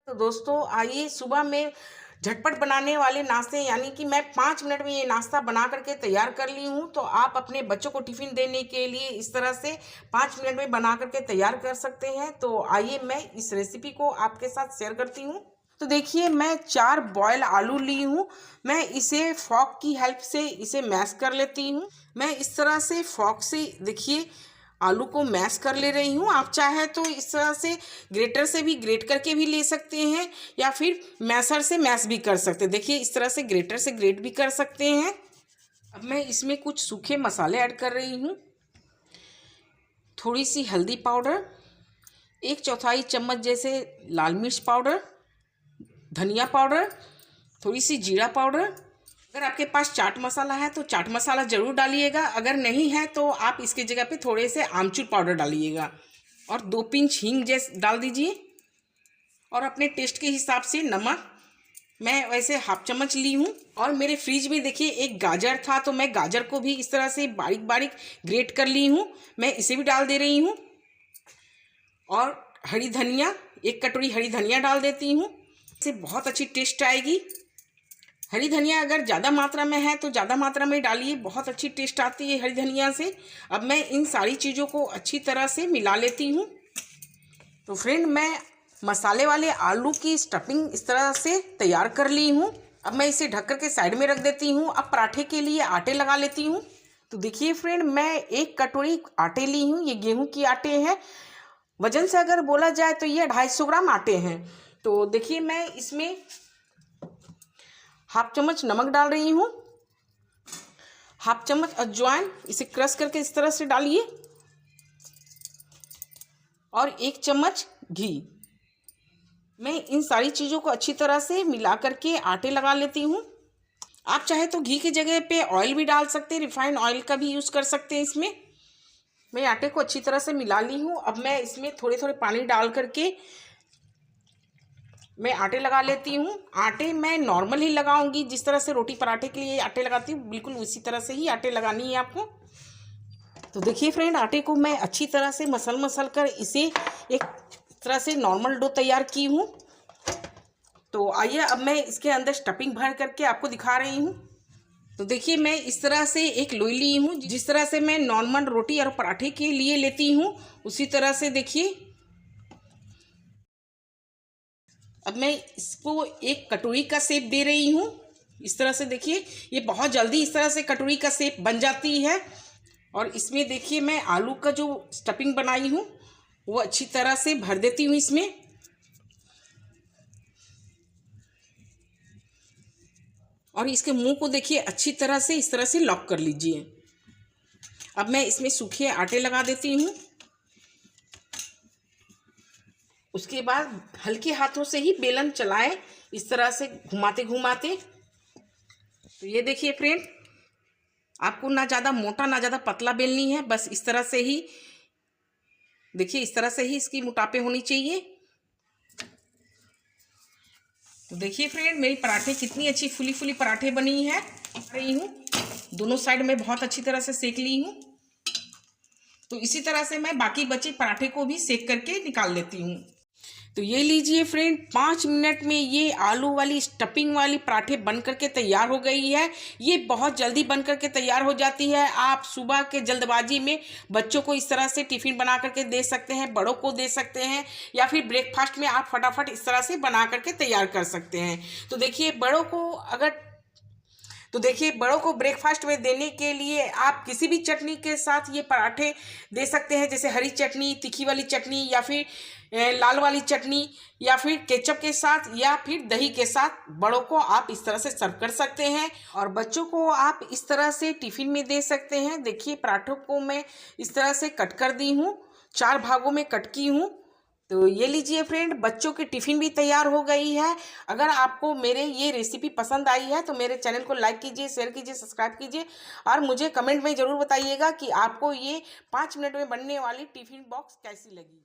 तो दोस्तों आइए सुबह में झटपट बनाने वाले नाश्ते यानी कि मैं 5 मिनट में ये नाश्ता बना करके तैयार कर ली हूँ। तो आप अपने बच्चों को टिफ़िन देने के लिए इस तरह से 5 मिनट में बना करके तैयार कर सकते हैं। तो आइए मैं इस रेसिपी को आपके साथ शेयर करती हूँ। तो देखिए मैं 4 बॉयल आलू ली हूँ। मैं इसे फॉक की हेल्प से इसे मैश कर लेती हूँ। मैं इस तरह से फॉक से देखिए आलू को मैश कर ले रही हूँ। आप चाहे तो इस तरह से ग्रेटर से भी ग्रेट करके भी ले सकते हैं या फिर मैशर से मैश भी कर सकते हैं। देखिए इस तरह से ग्रेटर से ग्रेट भी कर सकते हैं। अब मैं इसमें कुछ सूखे मसाले ऐड कर रही हूँ। थोड़ी सी हल्दी पाउडर, 1/4 चम्मच जैसे लाल मिर्च पाउडर, धनिया पाउडर, थोड़ी सी जीरा पाउडर। अगर आपके पास चाट मसाला है तो चाट मसाला ज़रूर डालिएगा, अगर नहीं है तो आप इसकी जगह पे थोड़े से आमचूर पाउडर डालिएगा और 2 पिंच हींग जैसे डाल दीजिए और अपने टेस्ट के हिसाब से नमक। मैं वैसे 1/2 चम्मच ली हूँ। और मेरे फ्रिज में देखिए एक गाजर था तो मैं गाजर को भी इस तरह से बारीक बारीक ग्रेट कर ली हूँ। मैं इसे भी डाल दे रही हूँ और हरी धनिया, 1 कटोरी हरी धनिया डाल देती हूँ। इससे बहुत अच्छी टेस्ट आएगी। हरी धनिया अगर ज़्यादा मात्रा में है तो ज़्यादा मात्रा में डालिए, बहुत अच्छी टेस्ट आती है हरी धनिया से। अब मैं इन सारी चीज़ों को अच्छी तरह से मिला लेती हूँ। तो फ्रेंड मैं मसाले वाले आलू की स्टफिंग इस तरह से तैयार कर ली हूँ। अब मैं इसे ढक कर के साइड में रख देती हूँ। अब पराठे के लिए आटे लगा लेती हूँ। तो देखिए फ्रेंड मैं 1 कटोरी आटे ली हूँ। ये गेहूँ की आटे हैं। वजन से अगर बोला जाए तो ये 250 ग्राम आटे हैं। तो देखिए मैं इसमें 1/2 चम्मच नमक डाल रही हूँ, 1/2 चम्मच अजवाइन, इसे क्रश करके इस तरह से डालिए और 1 चम्मच घी। मैं इन सारी चीज़ों को अच्छी तरह से मिला करके आटे लगा लेती हूँ। आप चाहे तो घी की जगह पे ऑयल भी डाल सकते हैं, रिफाइंड ऑयल का भी यूज़ कर सकते हैं इसमें। मैं आटे को अच्छी तरह से मिला ली हूँ। अब मैं इसमें थोड़े थोड़े पानी डाल करके मैं आटे लगा लेती हूँ। आटे मैं नॉर्मल ही लगाऊंगी, जिस तरह से रोटी पराठे के लिए आटे लगाती हूँ बिल्कुल उसी तरह से ही आटे लगानी है आपको। तो देखिए फ्रेंड आटे को मैं अच्छी तरह से मसल कर इसे एक तरह से नॉर्मल डो तैयार की हूँ। तो आइए अब मैं इसके अंदर स्टफिंग भर करके आपको दिखा रही हूँ। तो देखिए मैं इस तरह से एक लोई ली हूँ, जिस तरह से मैं नॉर्मल रोटी और पराठे के लिए लेती हूँ उसी तरह से देखिए। अब मैं इसको एक कटोरी का शेप दे रही हूँ। इस तरह से देखिए ये बहुत जल्दी इस तरह से कटोरी का शेप बन जाती है। और इसमें देखिए मैं आलू का जो स्टफिंग बनाई हूँ वो अच्छी तरह से भर देती हूँ इसमें। और इसके मुंह को देखिए अच्छी तरह से इस तरह से लॉक कर लीजिए। अब मैं इसमें सूखे आटे लगा देती हूँ। उसके बाद हल्के हाथों से ही बेलन चलाएं, इस तरह से घुमाते घुमाते। तो ये देखिए फ्रेंड आपको ना ज़्यादा मोटा ना ज़्यादा पतला बेलनी है, बस इस तरह से ही देखिए, इस तरह से ही इसकी मोटापे होनी चाहिए। तो देखिए फ्रेंड मेरी पराठे कितनी अच्छी फुली फुली पराठे बनी है रही हूँ। दोनों साइड में बहुत अच्छी तरह से सेक ली हूँ। तो इसी तरह से मैं बाकी बचे पराठे को भी सेक करके निकाल लेती हूँ। तो ये लीजिए फ्रेंड 5 मिनट में ये आलू वाली स्टफिंग वाली पराठे बन करके तैयार हो गई है। ये बहुत जल्दी बन करके तैयार हो जाती है। आप सुबह के जल्दबाजी में बच्चों को इस तरह से टिफ़िन बना करके दे सकते हैं, बड़ों को दे सकते हैं या फिर ब्रेकफास्ट में आप फटाफट इस तरह से बना करके तैयार कर सकते हैं। तो देखिए बड़ों को ब्रेकफास्ट में देने के लिए आप किसी भी चटनी के साथ ये पराठे दे सकते हैं, जैसे हरी चटनी, तीखी वाली चटनी या फिर लाल वाली चटनी या फिर केचप के साथ या फिर दही के साथ बड़ों को आप इस तरह से सर्व कर सकते हैं। और बच्चों को आप इस तरह से टिफ़िन में दे सकते हैं। देखिए पराठों को मैं इस तरह से कट कर दी हूँ, 4 भागों में कट की हूँ। तो ये लीजिए फ्रेंड बच्चों की टिफ़िन भी तैयार हो गई है। अगर आपको मेरे ये रेसिपी पसंद आई है तो मेरे चैनल को लाइक कीजिए, शेयर कीजिए, सब्सक्राइब कीजिए और मुझे कमेंट में ज़रूर बताइएगा कि आपको ये 5 मिनट में बनने वाली टिफ़िन बॉक्स कैसी लगी।